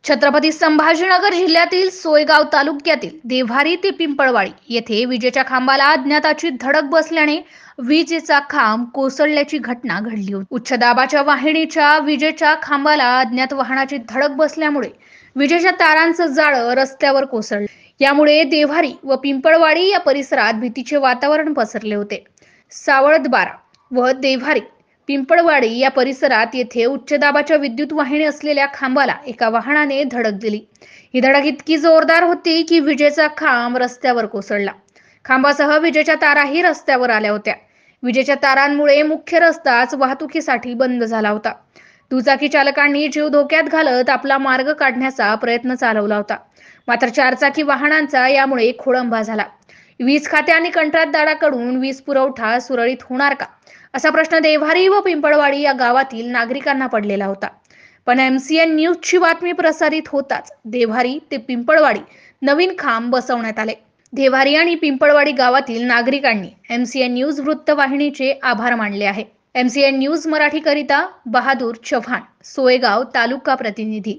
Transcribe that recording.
छत्रपती संभाजीनगर जिल्ह्यातील सोयगाव तालुक्यातील देव्हारी ते पिंपळवाडी येथे विजेच्या खांबाला अज्ञाताची धडक बसल्याने विजेचा खांब कोसळल्याची घटना घडली होती। उच्च दाबाच्या वाहिनीच्या विजेच्या खांबाला अज्ञात वाहनाची धडक बसल्यामुळे विजेच्या तारांचं जाळं रस्त्यावर कोसळलं। यामुळे देव्हारी व पिंपळवाडी या परिसरात भीतीचे वातावरण पसरले होते। सावळदबारा व देव्हारी पिंपळवाडी या परिसरात येथे उच्च दाबाच्या विद्युत वाहिनी असलेल्या खांबाला एका वाहनाने धडक दिली। ही धडक इतकी जोरदार होती की विजेचा खांब रस्त्यावर कोसळला। खांबासह विजेच्या ताराही रस्त्यावर आल्या होत्या। विजेच्या तारांमुळे मुख्य रस्ताच वाहतुकीसाठी बंद झाला होता। दुचाकी चालकांनी जीव धोक्यात घालत आपला मार्ग काढण्याचा प्रयत्न चालवला होता। मात्र चारचाकी वाहनांचा यामुळे खोळंबा झाला। वीज खाते आणि कंत्राटदाराकडून वीज पुरवठा सुरळीत होणार का, असा प्रश्न देव्हारी व पिंपळवाडी या गावातील नागरिकांना पडलेला होता। पण MCN न्यूजची बातमी प्रसारित होताच देव्हारी ते पिंपळवाडी नवीन खांब बसवण्यात आले। देव्हारी आणि पिंपळवाडी गावातील नागरिकांनी MCN न्यूज वृत्तवाहिनीचे आभार मानले आहे। MCN न्यूज मराठी करिता बहादूर चव्हाण, सोयगाव तालुका प्रतिनिधी।